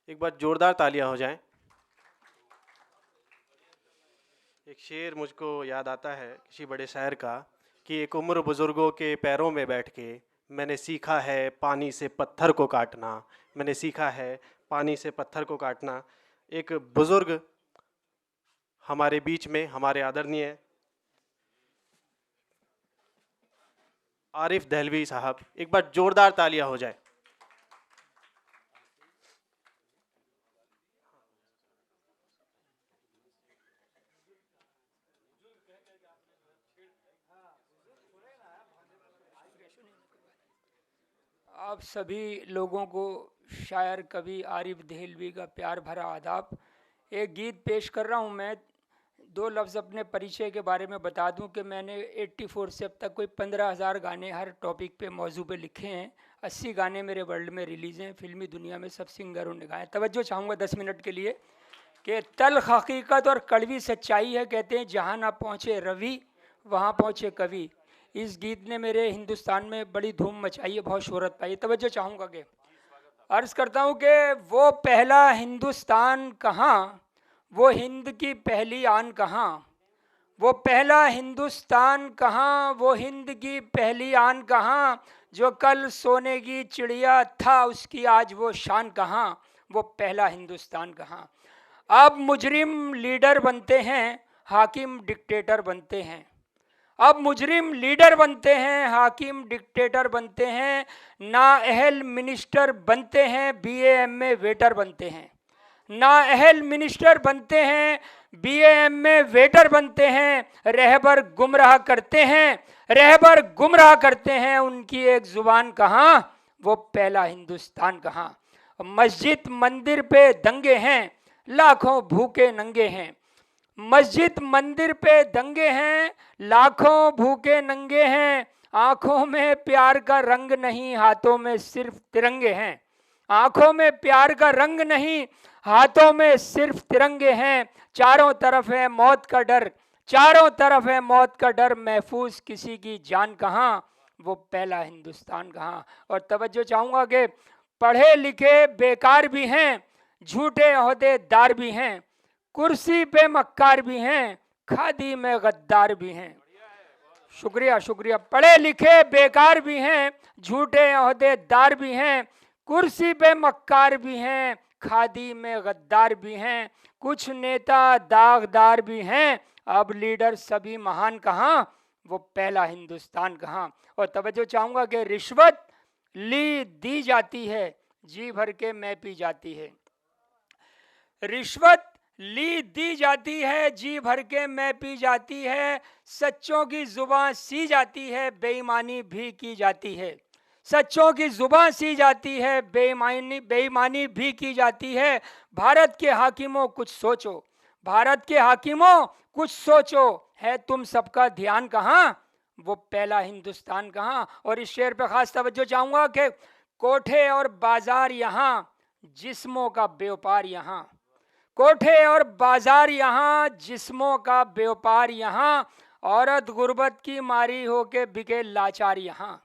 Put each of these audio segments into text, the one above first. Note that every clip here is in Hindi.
एक बार जोरदार तालियां हो जाएं। एक शेर मुझको याद आता है किसी बड़े शायर का कि एक उम्र बुजुर्गों के पैरों में बैठ के मैंने सीखा है पानी से पत्थर को काटना। मैंने सीखा है पानी से पत्थर को काटना। एक बुजुर्ग हमारे बीच में, हमारे आदरणीय आरिफ दहलवी साहब, एक बार जोरदार तालियां हो जाए। आप सभी लोगों को शायर कवि आरिफ देहलवी का प्यार भरा आदाब। एक गीत पेश कर रहा हूँ मैं। दो लफ्ज़ अपने परिचय के बारे में बता दूं कि मैंने 84 से अब तक कोई 15,000 गाने हर टॉपिक पे मौजू पे लिखे हैं। 80 गाने मेरे वर्ल्ड में रिलीज़ हैं, फिल्मी दुनिया में सब सिंगरों ने गाए। तवज्जो चाहूँगा 10 मिनट के लिए कि तल्ख हकीकत और कड़वी सच्चाई है, कहते हैं जहाँ ना पहुँचे रवि वहाँ पहुँचे कवि। इस गीत ने मेरे हिंदुस्तान में बड़ी धूम मचाई है, बहुत शोहरत पाई है। तवज्जो चाहूँगा कि अर्ज़ करता हूँ कि वो पहला हिंदुस्तान कहाँ, वो हिंद की पहली आन कहाँ। वो पहला हिंदुस्तान कहाँ, वो हिंद की पहली आन कहाँ। जो कल सोने की चिड़िया था उसकी आज वो शान कहाँ। वो पहला हिंदुस्तान कहाँ। अब मुजरिम लीडर बनते हैं, हाकिम डिक्टेटर बनते हैं। अब मुजरिम लीडर बनते हैं, हाकिम डिक्टेटर बनते हैं। नाअहल मिनिस्टर बनते हैं, बीए वेटर बनते हैं। नाअहल मिनिस्टर बनते हैं, बीए वेटर बनते हैं। रहबर गुमराह करते हैं, रहबर गुमराह करते हैं। उनकी एक जुबान कहाँ, वो पहला हिंदुस्तान कहाँ। मस्जिद मंदिर पे दंगे हैं, लाखों भूखे नंगे हैं। मस्जिद मंदिर पे दंगे हैं, लाखों भूखे नंगे हैं। आंखों में प्यार का रंग नहीं, हाथों में सिर्फ तिरंगे हैं। आंखों में प्यार का रंग नहीं, हाथों में सिर्फ तिरंगे हैं। चारों तरफ है मौत का डर, चारों तरफ है मौत का डर। महफूज किसी की जान कहाँ, वो पहला हिंदुस्तान कहाँ। और तवज्जो चाहूँगा कि पढ़े लिखे बेकार भी हैं, झूठे ओहदेदार भी हैं। कुर्सी पे मक्कार भी हैं, खादी में गद्दार भी हैं। शुक्रिया शुक्रिया। पढ़े लिखे बेकार भी हैं, झूठे ओहदेदार भी हैं। कुर्सी पे मक्कार भी हैं, खादी में गद्दार भी हैं। कुछ नेता दागदार भी हैं, अब लीडर सभी महान कहाँ, वो पहला हिंदुस्तान कहाँ। और तवज्जो चाहूँगा कि रिश्वत ली दी जाती है, जी भर के मैं पी जाती है। रिश्वत ली दी जाती है, जी भर के मैं पी जाती है। सच्चों की जुबान सी जाती है, बेईमानी भी की जाती है। सच्चों की जुबान सी जाती है, बेईमानी भी की जाती है। भारत के हाकिमों कुछ सोचो, भारत के हाकिमों कुछ सोचो। है तुम सबका ध्यान कहाँ, वो पहला हिंदुस्तान कहाँ। और इस शेर पे खास तवज्जो चाहूँगा कि कोठे और बाजार यहाँ, जिस्मों का व्यापार यहाँ। कोठे और बाजार यहाँ, जिस्मों का व्यापार यहाँ। औरत गुर्बत की मारी होके बिके लाचार यहाँ।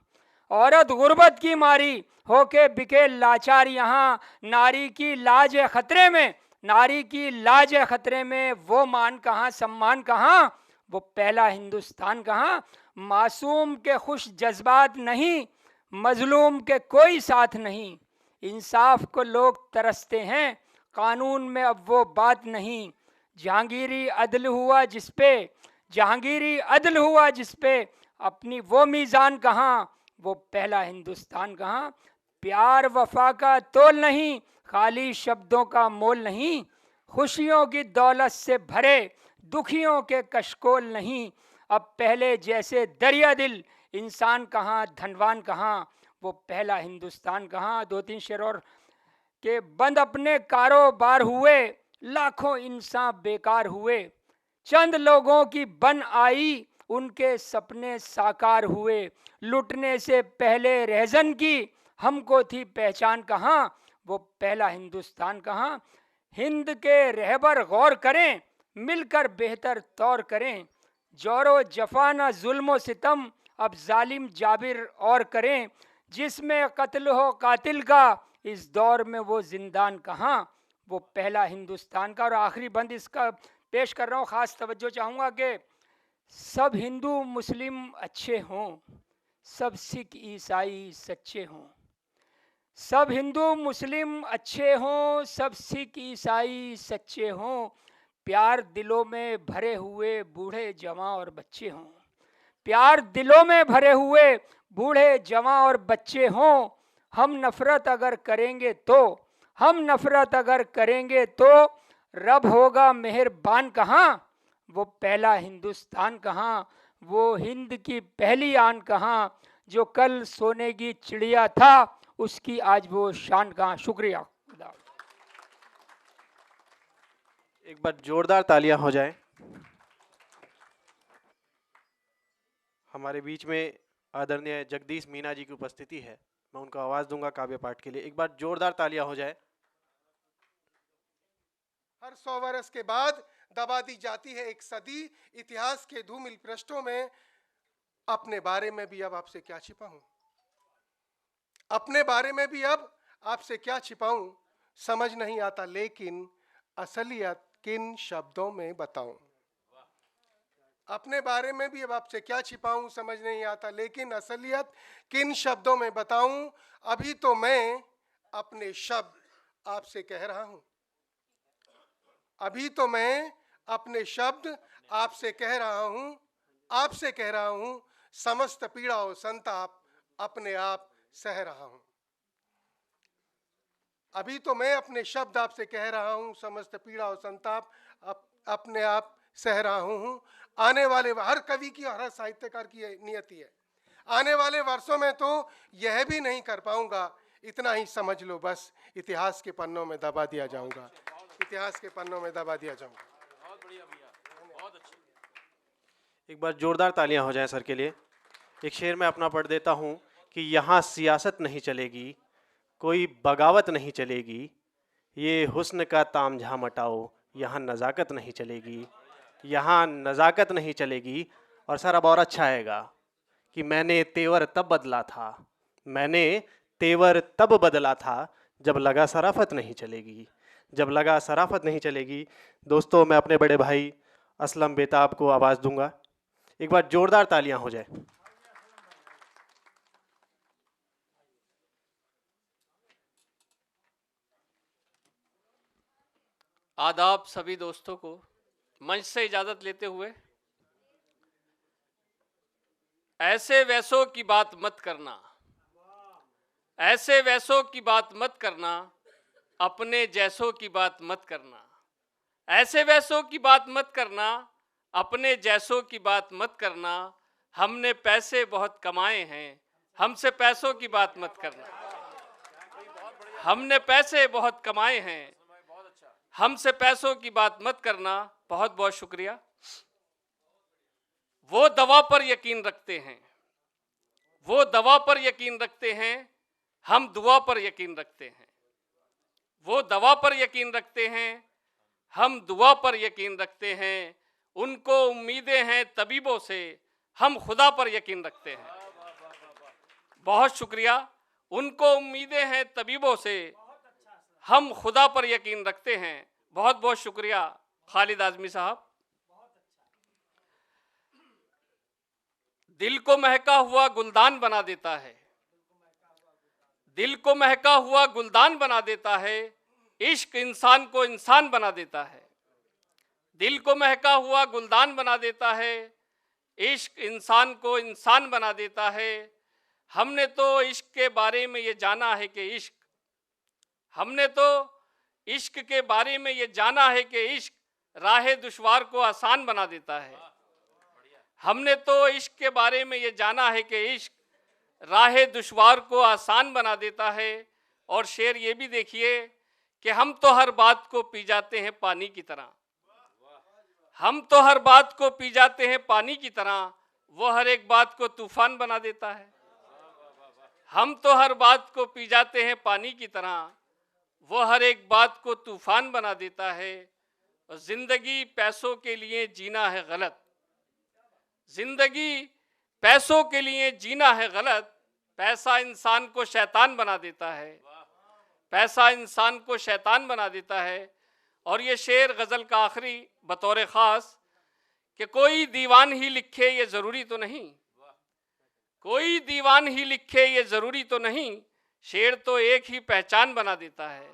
औरत गुर्बत की मारी होके बिके लाचार यहाँ। नारी की लाज है खतरे में, नारी की लाज है खतरे में। वो मान कहाँ, सम्मान कहाँ, वो पहला हिंदुस्तान कहाँ। मासूम के खुश जज्बात नहीं, मजलूम के कोई साथ नहीं। इंसाफ को लोग तरसते हैं, कानून में अब वो बात नहीं। जहांगीरी अदल हुआ जिसपे, जहांगीरी अदल हुआ जिसपे, अपनी वो मीज़ान कहाँ, वो पहला हिंदुस्तान कहाँ। प्यार वफा का तोल नहीं, खाली शब्दों का मोल नहीं। खुशियों की दौलत से भरे, दुखियों के कशकोल नहीं। अब पहले जैसे दरिया दिल, इंसान कहाँ धनवान कहाँ, वो पहला हिंदुस्तान कहाँ। दो तीन शेर और के बंद अपने कारोबार हुए, लाखों इंसान बेकार हुए। चंद लोगों की बन आई, उनके सपने साकार हुए। लुटने से पहले रहजन की, हमको थी पहचान कहाँ, वो पहला हिंदुस्तान कहाँ। हिंद के रहबर गौर करें, मिलकर बेहतर तौर करें। जोरो जफा न जुल्म सितम, अब जालिम जाबिर और करें। जिसमें कत्ल हो कातिल का, इस दौर में वो जिंदान कहाँ, वो पहला हिंदुस्तान का। और आखिरी बंद इसका पेश कर रहा हूँ, ख़ास तवज्जो चाहूँगा कि सब हिंदू मुस्लिम अच्छे हों, सब सिख ईसाई सच्चे हों, सब हिंदू मुस्लिम अच्छे हों, सब सिख ईसाई सच्चे हों, प्यार दिलों में भरे हुए बूढ़े जवां और बच्चे हों, प्यार दिलों में भरे हुए बूढ़े जवां और बच्चे हों। हम नफरत अगर करेंगे तो, हम नफरत अगर करेंगे तो रब होगा मेहरबान कहाँ, वो पहला हिंदुस्तान कहाँ, वो हिंद की पहली आन कहाँ, जो कल सोने की चिड़िया था उसकी आज वो शान कहाँ। शुक्रिया। खुदा। एक बार जोरदार तालियां हो जाए। हमारे बीच में आदरणीय जगदीश मीना जी की उपस्थिति है, मैं उनको आवाज दूंगा काव्य पाठ के लिए। एक बार जोरदार तालियां हो जाए। हर 100 वर्ष के बाद दबा दी जाती है एक सदी, इतिहास के धूमिल पृष्ठों में। अपने बारे में भी अब आपसे क्या छिपाऊं, अपने बारे में भी अब आपसे क्या छिपाऊं, समझ नहीं आता लेकिन असलियत किन शब्दों में बताऊं। अपने बारे में भी अब आपसे क्या छिपाऊं, समझ नहीं आता लेकिन असलियत किन शब्दों में बताऊं। अभी तो मैं अपने शब्द आपसे कह रहा हूं, अभी तो मैं अपने शब्द आपसे कह रहा हूं, आपसे कह रहा हूं। समस्त पीड़ा और संताप अपने आप सह रहा हूं। अभी तो मैं अपने शब्द आपसे कह रहा हूं, समस्त पीड़ा और संताप अपने आप सह रहा हूं। आने वाले, हर कवि की और हर साहित्यकार की नियति है, आने वाले वर्षों में तो यह भी नहीं कर पाऊंगा, इतना ही समझ लो बस इतिहास के पन्नों में दबा दिया जाऊंगा, इतिहास के पन्नों में दबा दिया जाऊंगा। बहुत बढ़िया भैया, बहुत अच्छा। एक बार जोरदार तालियां हो जाएं सर के लिए। एक शेर मैं अपना पढ़ देता हूं कि यहाँ सियासत नहीं चलेगी, कोई बगावत नहीं चलेगी, ये हुस्न का तामझाम मटाओ, यहाँ नज़ाकत नहीं चलेगी, यहाँ नज़ाकत नहीं चलेगी। और सर अब और अच्छा आएगा कि मैंने तेवर तब बदला था, मैंने तेवर तब बदला था जब लगा सराफत नहीं चलेगी, जब लगा सराफत नहीं चलेगी। दोस्तों, मैं अपने बड़े भाई असलम बेताब को आवाज़ दूंगा। एक बार जोरदार तालियां हो जाए। आदाब सभी दोस्तों को। मंच से इजाजत लेते हुए, ऐसे वैसों की बात मत करना, ऐसे वैसों की बात मत करना, अपने जैसों की बात मत करना, ऐसे वैसों की बात मत करना, अपने जैसों की बात मत करना। हमने पैसे बहुत कमाए हैं, हमसे पैसों की बात मत करना, हमने पैसे बहुत कमाए हैं, हमसे पैसों की बात मत करना। बहुत बहुत शुक्रिया। वो दवा पर यकीन रखते हैं, वो दवा पर यकीन रखते हैं, हम दुआ पर यकीन रखते हैं। वो दवा पर यकीन रखते हैं, हम दुआ पर यकीन रखते हैं। उनको उम्मीदें हैं तबीबों से, हम खुदा पर यकीन रखते हैं। बहुत शुक्रिया। उनको उम्मीदें हैं तबीबों से, हम खुदा पर यकीन रखते हैं। बहुत बहुत शुक्रिया खालिद आजमी साहब। दिल को महका हुआ गुलदान बना देता है, दिल को महका हुआ गुलदान बना देता है। इश्क इंसान को इंसान बना देता है, दिल को महका हुआ गुलदान बना देता है। इश्क इंसान को इंसान बना देता है। हमने तो इश्क के बारे में ये जाना है कि इश्क, हमने तो इश्क के बारे में ये जाना है कि इश्क राह दुश्वार को आसान बना देता है। हमने तो इश्क के बारे में ये जाना है कि इश्क राह दुश्वार को आसान बना देता है। और शेर ये भी देखिए कि हम तो हर बात को पी जाते हैं पानी की तरह, हम तो हर बात को पी जाते हैं पानी की तरह, वो हर एक बात को तूफान बना देता है। हम तो हर बात को पी जाते हैं पानी की तरह, वो हर एक बात को तूफान बना देता है। और जिंदगी पैसों के लिए जीना है गलत, जिंदगी पैसों के लिए जीना है गलत। पैसा इंसान को शैतान बना देता है, पैसा इंसान को शैतान बना देता है। और ये शेर गज़ल का आखिरी बतौर ख़ास कि कोई दीवान ही लिखे ये ज़रूरी तो नहीं, कोई दीवान ही लिखे ये ज़रूरी तो नहीं, शेर तो एक ही पहचान बना देता है।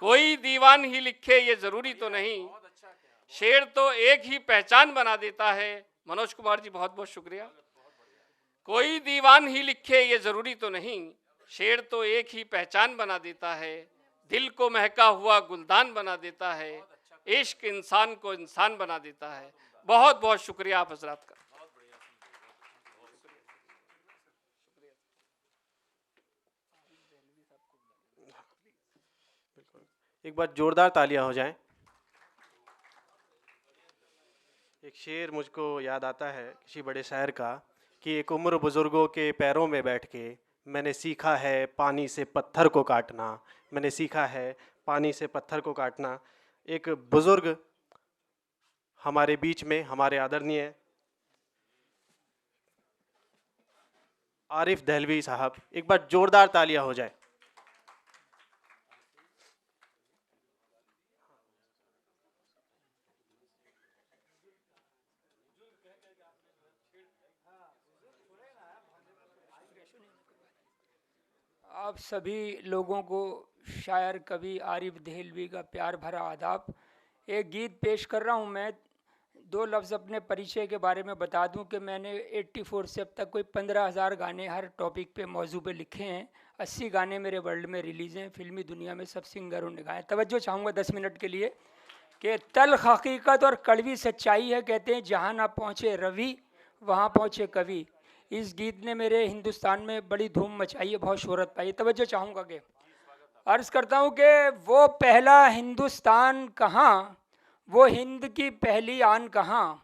कोई दीवान ही लिखे ये ज़रूरी तो नहीं, शेर तो एक ही पहचान बना देता है। मनोज कुमार जी बहुत बहुत शुक्रिया। कोई दीवान ही लिखे ये ज़रूरी तो नहीं, शेर तो एक ही पहचान बना देता है। दिल को महका हुआ गुलदान बना देता है, इश्क इंसान को इंसान बना देता है। बहुत बहुत शुक्रिया आप हजरात का। एक बार जोरदार तालियां हो जाएं। एक शेर मुझको याद आता है किसी बड़े शायर का कि एक उम्र बुजुर्गों के पैरों में बैठ के मैंने सीखा है पानी से पत्थर को काटना, मैंने सीखा है पानी से पत्थर को काटना। एक बुजुर्ग हमारे बीच में, हमारे आदरणीय आरिफ दहलवी साहब, एक बार जोरदार तालियां हो जाए। आप सभी लोगों को शायर कवि आरिफ दहलवी का प्यार भरा आदाब। एक गीत पेश कर रहा हूँ मैं। दो लफ्ज़ अपने परिचय के बारे में बता दूं कि मैंने 84 से अब तक कोई 15,000 गाने हर टॉपिक पे मौजू पे लिखे हैं। 80 गाने मेरे वर्ल्ड में रिलीज़ हैं, फिल्मी दुनिया में सब सिंगरों ने गाए। तवज्जो चाहूँगा 10 मिनट के लिए कि तल्ख़ हकीकत और कड़वी सच्चाई है, कहते हैं जहाँ ना पहुँचे रवि वहाँ पहुँचे कवि। इस गीत ने मेरे हिंदुस्तान में बड़ी धूम मचाई है, बहुत शोहरत पाई। तवज्जो चाहूँगा कि अर्ज़ करता हूँ कि वो पहला हिंदुस्तान कहाँ, वो हिंद की पहली आन कहाँ,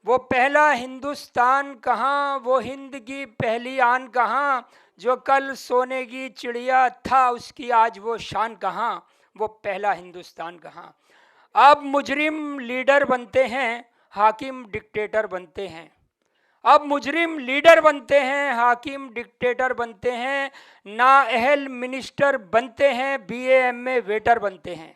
वो पहला हिंदुस्तान कहाँ, वो हिंद की पहली आन कहाँ, जो कल सोने की चिड़िया था उसकी आज वो शान कहाँ, वो पहला हिंदुस्तान कहाँ। अब मुजरिम लीडर बनते हैं, हाकिम डिक्टेटर बनते हैं। अब मुजरिम लीडर बनते हैं, हाकिम डिक्टेटर बनते हैं, नाअहल मिनिस्टर बनते हैं, BA MA वेटर बनते हैं।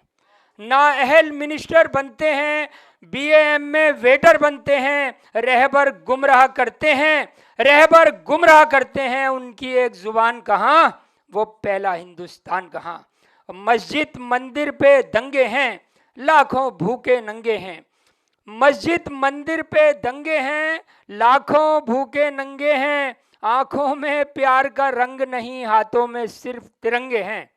नाअहल मिनिस्टर बनते हैं, BA MA वेटर बनते हैं, रहबर गुमराह करते हैं, रहबर गुमराह करते हैं, उनकी एक जुबान कहाँ, वो पहला हिंदुस्तान कहाँ। मस्जिद मंदिर पे दंगे हैं, लाखों भूखे नंगे हैं। मस्जिद मंदिर पे दंगे हैं, लाखों भूखे नंगे हैं। आंखों में प्यार का रंग नहीं, हाथों में सिर्फ तिरंगे हैं।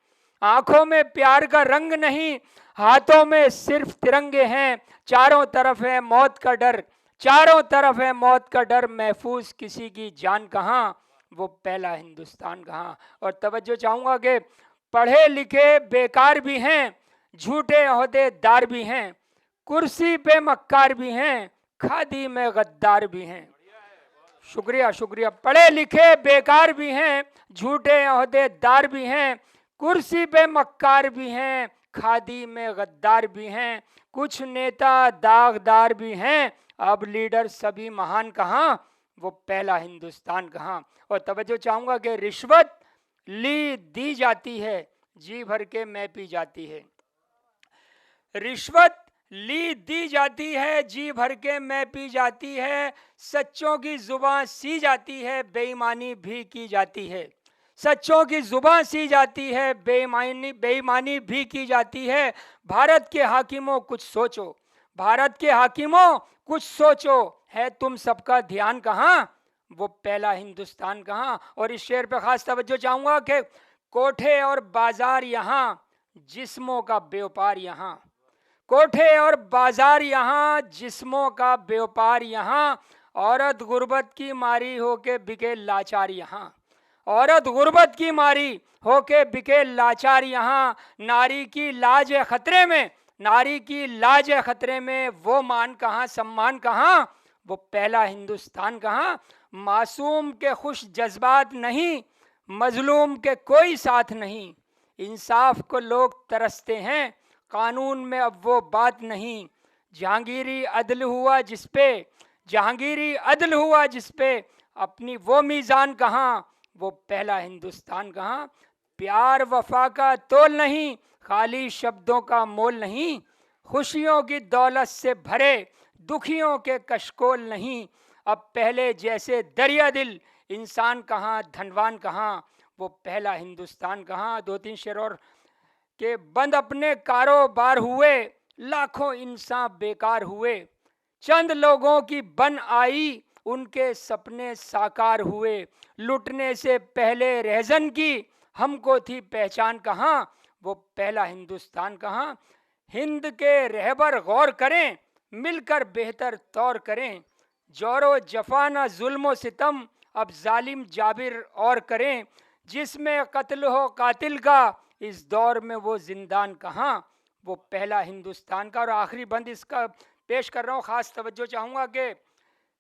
आंखों में प्यार का रंग नहीं, हाथों में सिर्फ तिरंगे हैं। चारों तरफ है मौत का डर, चारों तरफ है मौत का डर, महफूज किसी की जान कहाँ, वो पहला हिंदुस्तान कहाँ। और तवज्जो चाहूँगा कि पढ़े लिखे बेकार भी हैं, झूठे ओहदेदार भी हैं, कुर्सी पे मक्कार भी हैं, खादी में गद्दार भी हैं। शुक्रिया शुक्रिया। पढ़े लिखे बेकार भी हैं, झूठे ओहदेदार भी हैं, कुर्सी पे मक्कार भी हैं, खादी में गद्दार भी हैं, कुछ नेता दागदार भी हैं। अब लीडर सभी महान कहाँ, वो पहला हिंदुस्तान कहाँ। और तवज्जो चाहूँगा कि रिश्वत ली दी जाती है, जी भर के मैं पी जाती है। रिश्वत ली दी जाती है, जी भर के मैं पी जाती है। सच्चों की जुबान सी जाती है, बेईमानी भी की जाती है। सच्चों की जुबान सी जाती है, बेईमानी भी की जाती है। भारत के हाकिमों कुछ सोचो, भारत के हाकिमों कुछ सोचो, है तुम सबका ध्यान कहाँ, वो पहला हिंदुस्तान कहाँ। और इस शेर पे खास तवज्जो चाहूँगा कि कोठे और बाजार यहाँ, जिस्मों का व्यापार यहाँ। कोठे और बाजार यहाँ, जिस्मों का व्यापार यहाँ। औरत गुर्बत की मारी होके बिके लाचार यहाँ, औरत गुर्बत की मारी होके बिके लाचार यहाँ। नारी की लाज है खतरे में, नारी की लाज है खतरे में, वो मान कहाँ, सम्मान कहाँ, वो पहला हिंदुस्तान कहाँ। मासूम के खुश जज्बात नहीं, मजलूम के कोई साथ नहीं। इंसाफ को लोग तरसते हैं, कानून में अब वो बात नहीं। जहांगीरी अदल हुआ जिस पे, जहांगीरी अदल हुआ जिस पे, अपनी वो मीज़ान कहाँ, वो पहला हिंदुस्तान कहाँ। प्यार वफा का तोल नहीं, खाली शब्दों का मोल नहीं। खुशियों की दौलत से भरे दुखियों के कशकोल नहीं। अब पहले जैसे दरिया दिल, इंसान कहाँ धनवान कहाँ, वो पहला हिंदुस्तान कहाँ। 2-3 शेर और के बंद अपने कारोबार हुए, लाखों इंसान बेकार हुए। चंद लोगों की बन आई, उनके सपने साकार हुए। लुटने से पहले रहजन की, हमको थी पहचान कहाँ, वो पहला हिंदुस्तान कहाँ। हिंद के रहबर गौर करें, मिलकर बेहतर तौर करें। जोरो जफा न जुल्म सितम, अब जालिम जाबिर और करें। जिसमें कत्ल हो कातिल का, इस दौर में वो जिंदान कहाँ, वो पहला हिंदुस्तान का। और आखिरी बंद इसका पेश कर रहा हूँ, ख़ास तवज्जो चाहूँगा कि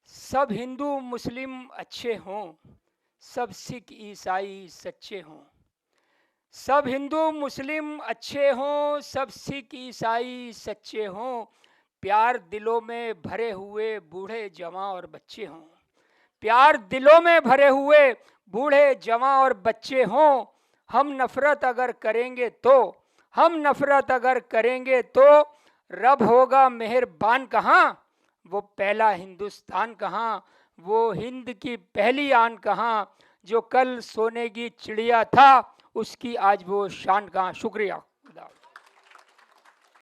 सब हिंदू मुस्लिम अच्छे हों, सब सिख ईसाई सच्चे हों। सब हिंदू मुस्लिम अच्छे हों, सब सिख ईसाई सच्चे हों। प्यार दिलों में भरे हुए बूढ़े जवां और बच्चे हों। प्यार दिलों में भरे हुए बूढ़े जवां और बच्चे हों। हम नफरत अगर करेंगे तो, हम नफरत अगर करेंगे तो, रब होगा मेहरबान कहाँ, वो पहला हिंदुस्तान कहाँ। वो हिंद की पहली आन कहाँ, जो कल सोने की चिड़िया था, उसकी आज वो शान कहाँ। शुक्रिया।